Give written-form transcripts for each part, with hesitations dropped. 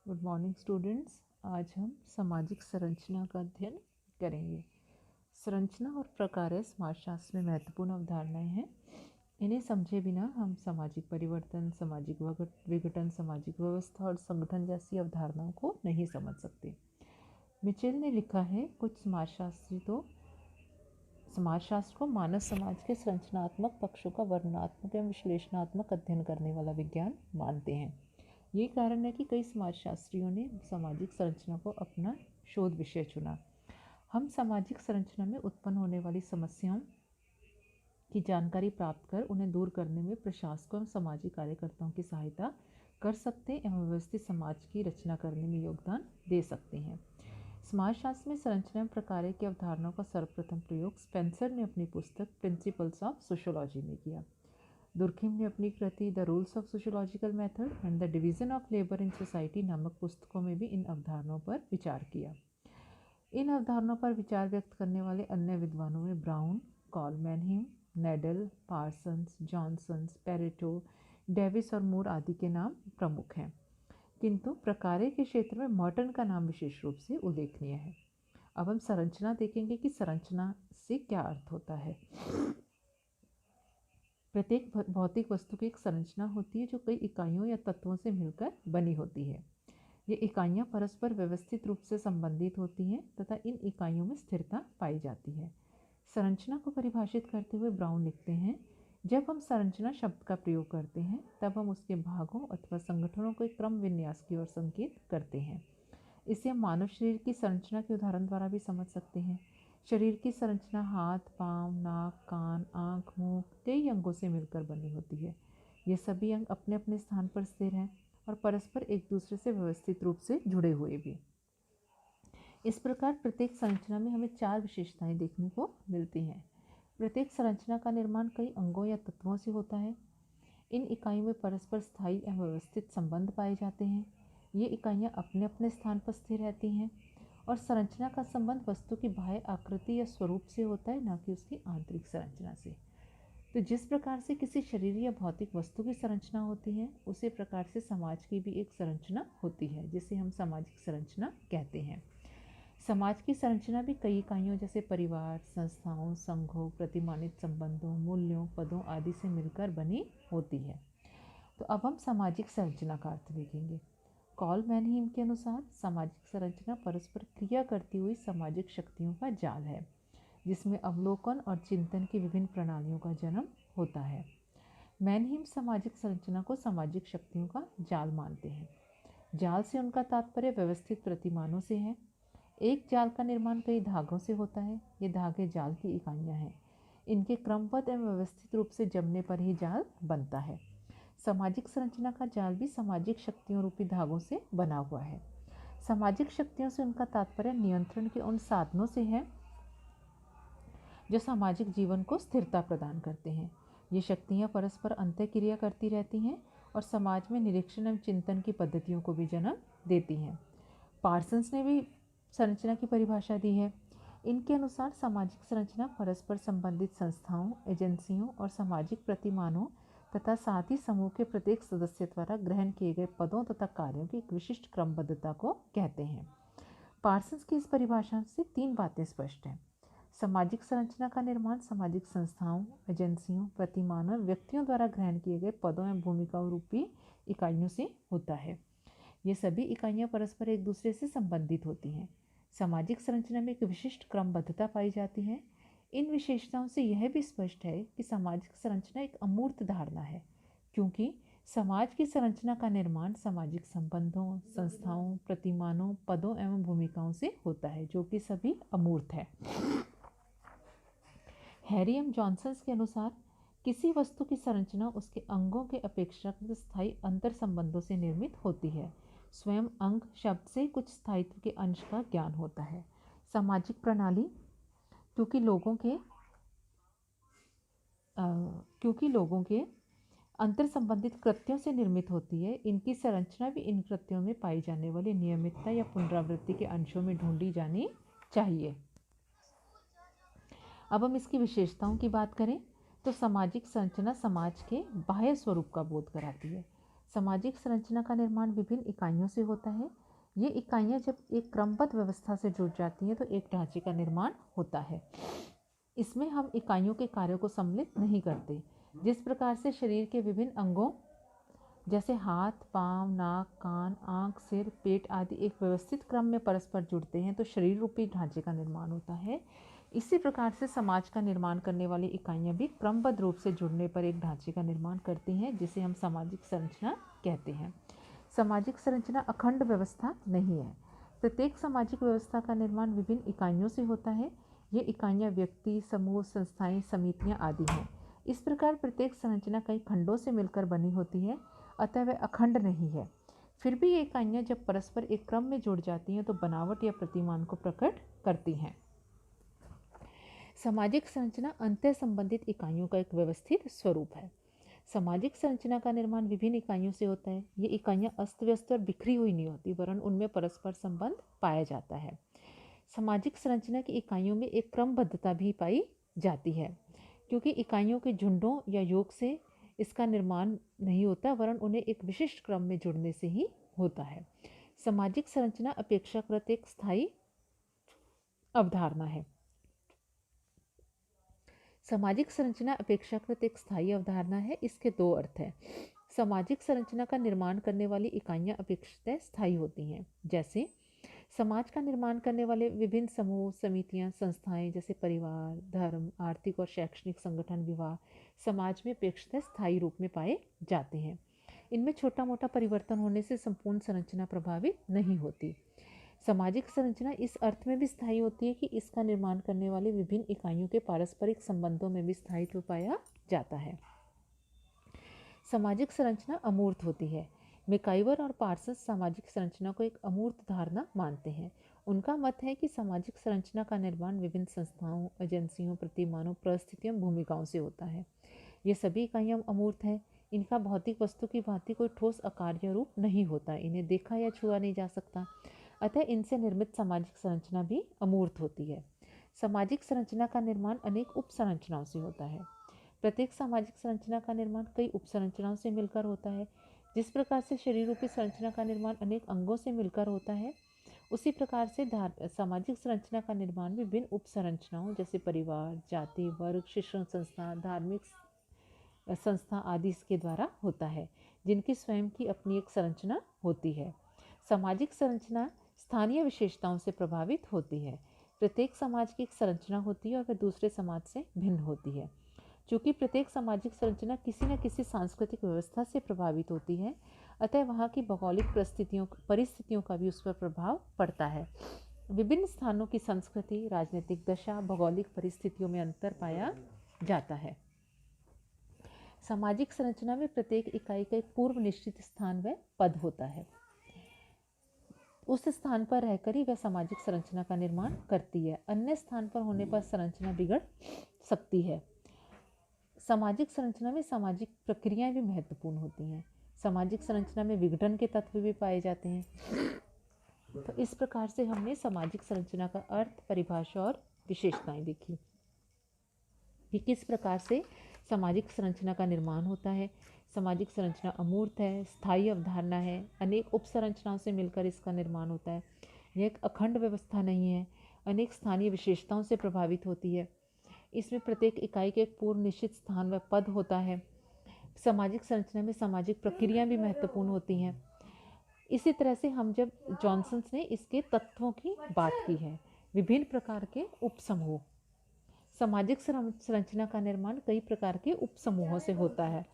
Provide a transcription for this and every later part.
Good morning students. आज हम सामाजिक संरचना का अध्ययन करेंगे। संरचना और प्रकार्य समाजशास्त्र में महत्वपूर्ण अवधारणाएं हैं। इन्हें समझे बिना हम सामाजिक परिवर्तन, सामाजिक विघटन, सामाजिक व्यवस्था और संगठन जैसी अवधारणाओं को नहीं समझ सकते। मिचेल ने लिखा है, कुछ समाजशास्त्री तो समाजशास्त्र को मानव समाज के संरचनात्मक पक्षों का वर्णनात्मक एवं विश्लेषणात्मक अध्ययन करने वाला विज्ञान मानते हैं। ये कारण है कि कई समाजशास्त्रियों ने सामाजिक संरचना को अपना शोध विषय चुना। हम सामाजिक संरचना में उत्पन्न होने वाली समस्याओं की जानकारी प्राप्त कर उन्हें दूर करने में प्रशासकों एवं सामाजिक कार्यकर्ताओं की सहायता कर सकते एवं व्यवस्थित समाज की रचना करने में योगदान दे सकते हैं। समाजशास्त्र में संरचना एवं प्रकार्य की अवधारणाओं का सर्वप्रथम प्रयोग स्पेंसर ने अपनी पुस्तक प्रिंसिपल्स ऑफ सोशियोलॉजी में किया। दुर्खिम ने अपनी कृति the rules of sociological method and the division of labour in society नामक पुस्तकों में भी इन अवधारणाओं पर विचार किया। इन अवधारणाओं पर विचार व्यक्त करने वाले अन्य विद्वानों में Brown, Karl Mannheim, Nadel, Parsons, Johnsons, Pareto, Davis और मूर आदि के नाम प्रमुख हैं, किंतु प्रकार्य के क्षेत्र में मॉर्टन का नाम विशेष रूप से उल्लेखनीय है। अब हम संरचना देखेंगे कि संरचना से क्या अर्थ होता है। प्रत्येक भौतिक वस्तु की एक संरचना होती है जो कई इकाइयों या तत्वों से मिलकर बनी होती है। ये इकाइयाँ परस्पर व्यवस्थित रूप से संबंधित होती हैं तथा इन इकाइयों में स्थिरता पाई जाती है। संरचना को परिभाषित करते हुए ब्राउन लिखते हैं, जब हम संरचना शब्द का प्रयोग करते हैं तब हम उसके भागों अथवा संगठनों के क्रम विन्यास की ओर संकेत करते हैं। इसे हम मानव शरीर की संरचना के उदाहरण द्वारा भी समझ सकते हैं। शरीर की संरचना हाथ, पाँव, नाक, कान, आँख, मुंह कई अंगों से मिलकर बनी होती है। ये सभी अंग अपने अपने स्थान पर स्थिर हैं और परस्पर एक दूसरे से व्यवस्थित रूप से जुड़े हुए भी। इस प्रकार प्रत्येक संरचना में हमें 4 विशेषताएं देखने को मिलती हैं। प्रत्येक संरचना का निर्माण कई अंगों या तत्वों से होता है। इन इकाइयों में परस्पर स्थायी एवं व्यवस्थित संबंध पाए जाते हैं। ये इकाइयाँ अपने अपने स्थान पर स्थिर रहती हैं और संरचना का संबंध वस्तु की बाह्य आकृति या स्वरूप से होता है, न कि उसकी आंतरिक संरचना से। तो जिस प्रकार से किसी शरीर या भौतिक वस्तु की संरचना होती है, उसी प्रकार से समाज की भी एक संरचना होती है, जिसे हम सामाजिक संरचना कहते हैं। समाज की संरचना भी कई इकाइयों जैसे परिवार, संस्थाओं, संघों, प्रतिमानित संबंधों, मूल्यों, पदों आदि से मिलकर बनी होती है। तो अब हम सामाजिक संरचना का अर्थ देखेंगे। कॉलमैनहिम के अनुसार सामाजिक संरचना परस्पर क्रिया करती हुई सामाजिक शक्तियों का जाल है, जिसमें अवलोकन और चिंतन की विभिन्न प्रणालियों का जन्म होता है। मैनहिम सामाजिक संरचना को सामाजिक शक्तियों का जाल मानते हैं। जाल से उनका तात्पर्य व्यवस्थित प्रतिमानों से है। एक जाल का निर्माण कई धागों से होता है। ये धागे जाल की इकाइयाँ हैं। इनके क्रमबद्ध एवं व्यवस्थित रूप से जमने पर ही जाल बनता है। सामाजिक संरचना का जाल भी सामाजिक शक्तियों रूपी धागों से बना हुआ है। सामाजिक शक्तियों से उनका तात्पर्य नियंत्रण के उन साधनों से है जो सामाजिक जीवन को स्थिरता प्रदान करते हैं। ये शक्तियाँ परस्पर अंतःक्रिया करती रहती हैं और समाज में निरीक्षण एवं चिंतन की पद्धतियों को भी जन्म देती हैं। पार्सन्स ने भी संरचना की परिभाषा दी है। इनके अनुसार सामाजिक संरचना परस्पर संबंधित संस्थाओं, एजेंसियों और सामाजिक प्रतिमानों तथा साथ ही समूह के प्रत्येक सदस्य द्वारा ग्रहण किए गए पदों तथा कार्यों की एक विशिष्ट क्रमबद्धता को कहते हैं। पार्सन्स की इस परिभाषा से 3 बातें स्पष्ट हैं। सामाजिक संरचना का निर्माण सामाजिक संस्थाओं, एजेंसियों, प्रतिमानों और व्यक्तियों द्वारा ग्रहण किए गए पदों एवं भूमिकाओं रूपी इकाइयों से होता है। ये सभी इकाइयाँ परस्पर एक दूसरे से संबंधित होती हैं। सामाजिक संरचना में एक विशिष्ट क्रमबद्धता पाई जाती है। इन विशेषताओं से यह भी स्पष्ट है कि सामाजिक संरचना एक अमूर्त धारणा है, क्योंकि समाज की संरचना का निर्माण सामाजिक संबंधों, संस्थाओं, प्रतिमानों, पदों एवं भूमिकाओं से होता है, जो कि सभी अमूर्त है। हैरी एम जॉनसन के अनुसार किसी वस्तु की संरचना उसके अंगों के अपेक्षाकृत स्थायी अंतर संबंधों से निर्मित होती है। स्वयं अंग शब्द से कुछ स्थायित्व के अंश का ज्ञान होता है। सामाजिक प्रणाली क्योंकि लोगों के अंतर संबंधित कृत्यों से निर्मित होती है, इनकी संरचना भी इन कृत्यों में पाई जाने वाली नियमितता या पुनरावृत्ति के अंशों में ढूंढी जानी चाहिए। अब हम इसकी विशेषताओं की बात करें तो सामाजिक संरचना समाज के बाह्य स्वरूप का बोध कराती है। सामाजिक संरचना का निर्माण विभिन्न इकाइयों से होता है। ये इकाइयाँ जब एक क्रमबद्ध व्यवस्था से जुड़ जाती हैं तो एक ढांचे का निर्माण होता है। इसमें हम इकाइयों के कार्यों को सम्मिलित नहीं करते। जिस प्रकार से शरीर के विभिन्न अंगों जैसे हाथ, पाँव, नाक, कान, आँख, सिर, पेट आदि एक व्यवस्थित क्रम में परस्पर जुड़ते हैं तो शरीर रूपी ढांचे का निर्माण होता है। इसी प्रकार से समाज का निर्माण करने वाली इकाइयाँ भी क्रमबद्ध रूप से जुड़ने पर एक ढांचे का निर्माण करती हैं, जिसे हम सामाजिक संरचना कहते हैं। सामाजिक संरचना अखंड व्यवस्था नहीं है। प्रत्येक सामाजिक व्यवस्था का निर्माण विभिन्न इकाइयों से होता है। ये इकाइयाँ व्यक्ति, समूह, संस्थाएं, समितियाँ आदि हैं। इस प्रकार प्रत्येक संरचना कई खंडों से मिलकर बनी होती है, अतः वह अखंड नहीं है। फिर भी ये इकाइयाँ जब परस्पर एक क्रम में जुड़ जाती हैं तो बनावट या प्रतिमान को प्रकट करती हैं। सामाजिक संरचना अंतः संबंधित इकाइयों का एक व्यवस्थित स्वरूप है। सामाजिक संरचना का निर्माण विभिन्न इकाइयों से होता है। ये इकाइयाँ अस्त व्यस्त और बिखरी हुई नहीं होती, वरन उनमें परस्पर संबंध पाया जाता है। सामाजिक संरचना की इकाइयों में एक क्रमबद्धता भी पाई जाती है, क्योंकि इकाइयों के झुंडों या योग से इसका निर्माण नहीं होता, वरन उन्हें एक विशिष्ट क्रम में जुड़ने से ही होता है। सामाजिक संरचना अपेक्षाकृत एक स्थायी अवधारणा है। सामाजिक संरचना अपेक्षाकृत एक स्थायी अवधारणा है। इसके दो अर्थ हैं। सामाजिक संरचना का निर्माण करने वाली इकाइयाँ अपेक्षितः स्थायी होती हैं। जैसे समाज का निर्माण करने वाले विभिन्न समूह, समितियाँ, संस्थाएं जैसे परिवार, धर्म, आर्थिक और शैक्षणिक संगठन, विवाह समाज में अपेक्षितः स्थायी रूप में पाए जाते हैं। इनमें छोटा मोटा परिवर्तन होने से संपूर्ण संरचना प्रभावित नहीं होती। सामाजिक संरचना इस अर्थ में भी स्थायी होती है कि इसका निर्माण करने वाले विभिन्न इकाइयों के पारस्परिक संबंधों में भी स्थायित्व पाया जाता है। सामाजिक संरचना अमूर्त होती है। मैकाइवर और पार्सन्स सामाजिक संरचना को एक अमूर्त धारणा मानते हैं। उनका मत है कि सामाजिक संरचना का निर्माण विभिन्न संस्थाओं, एजेंसियों, प्रतिमानों, परिस्थितियों, भूमिकाओं से होता है। ये सभी इकाइयाँ अमूर्त हैं। इनका भौतिक वस्तु की भांति कोई ठोस आकार या रूप नहीं होता। इन्हें देखा या छुआ नहीं जा सकता, अतः इनसे निर्मित सामाजिक संरचना भी अमूर्त होती है। सामाजिक संरचना का निर्माण अनेक उप संरचनाओं से होता है। प्रत्येक सामाजिक संरचना का निर्माण कई उप संरचनाओं से मिलकर होता है। जिस प्रकार से शरीर रूपी संरचना का निर्माण अनेक अंगों से मिलकर होता है, उसी प्रकार से सामाजिक संरचना का निर्माण विभिन्न उप संरचनाओं जैसे परिवार, जाति, वर्ग, शिक्षण संस्था, धार्मिक संस्था आदि के द्वारा होता है, जिनकी स्वयं की अपनी एक संरचना होती है। सामाजिक संरचना स्थानीय विशेषताओं से प्रभावित होती है। प्रत्येक समाज की एक संरचना होती है और वह दूसरे समाज से भिन्न होती है। चूँकि प्रत्येक सामाजिक संरचना किसी न किसी सांस्कृतिक व्यवस्था से प्रभावित होती है, अतः वहाँ की भौगोलिक परिस्थितियों का भी उस पर प्रभाव पड़ता है। विभिन्न स्थानों की संस्कृति, राजनीतिक दशा, भौगोलिक परिस्थितियों में अंतर पाया जाता है। सामाजिक संरचना में प्रत्येक इकाई का एक पूर्व निश्चित स्थान व पद होता है। उस स्थान पर रहकर ही वह सामाजिक संरचना का निर्माण करती है। अन्य स्थान पर होने पर संरचना बिगड़ सकती है। सामाजिक संरचना में सामाजिक प्रक्रियाएं भी महत्वपूर्ण होती हैं। सामाजिक संरचना में विघटन के तत्व भी पाए जाते हैं। तो इस प्रकार से हमने सामाजिक संरचना का अर्थ, परिभाषा और विशेषताएं देखी कि किस प्रकार से सामाजिक संरचना का निर्माण होता है। सामाजिक संरचना अमूर्त है, स्थायी अवधारणा है, अनेक उप संरचनाओं से मिलकर इसका निर्माण होता है। यह एक अखंड व्यवस्था नहीं है, अनेक स्थानीय विशेषताओं से प्रभावित होती है। इसमें प्रत्येक इकाई के एक पूर्व निश्चित स्थान व पद होता है। सामाजिक संरचना में सामाजिक प्रक्रियाएं भी महत्वपूर्ण होती हैं। इसी तरह से हम जब जॉनसन्स ने इसके तत्वों की बात की है, विभिन्न प्रकार के उपसमूह। सामाजिक संरचना का निर्माण कई प्रकार के उपसमूहों से होता है।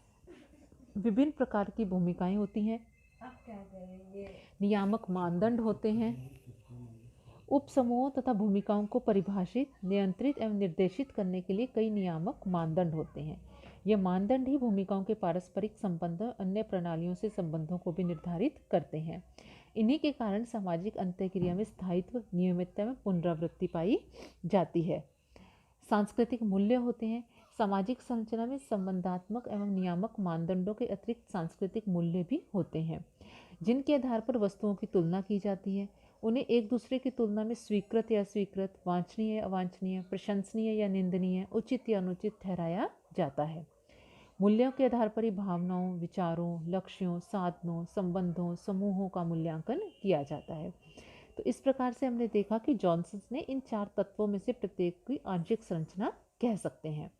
विभिन्न प्रकार की भूमिकाएं होती हैं, नियामक मानदंड होते हैं। उपसमूहों तथा भूमिकाओं को परिभाषित, नियंत्रित एवं निर्देशित करने के लिए कई नियामक मानदंड होते हैं। यह मानदंड ही भूमिकाओं के पारस्परिक संबंध और अन्य प्रणालियों से संबंधों को भी निर्धारित करते हैं। इन्हीं के कारण सामाजिक अंतःक्रिया में स्थायित्व, नियमितता में पुनरावृत्ति पाई जाती है। सांस्कृतिक मूल्य होते हैं। सामाजिक संरचना में संबंधात्मक एवं नियामक मानदंडों के अतिरिक्त सांस्कृतिक मूल्य भी होते हैं, जिनके आधार पर वस्तुओं की तुलना की जाती है। उन्हें एक दूसरे की तुलना में स्वीकृत या अस्वीकृत, वांछनीय या अवांछनीय, प्रशंसनीय या निंदनीय, उचित या अनुचित ठहराया जाता है। मूल्यों के आधार पर ही भावनाओं, विचारों, लक्ष्यों, साधनों, संबंधों, समूहों का मूल्यांकन किया जाता है। तो इस प्रकार से हमने देखा कि जॉनसन ने इन 4 तत्वों में से प्रत्येक की आंशिक संरचना कह सकते हैं।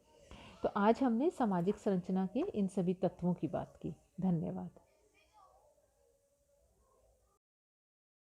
तो आज हमने सामाजिक संरचना के इन सभी तत्वों की बात की। धन्यवाद।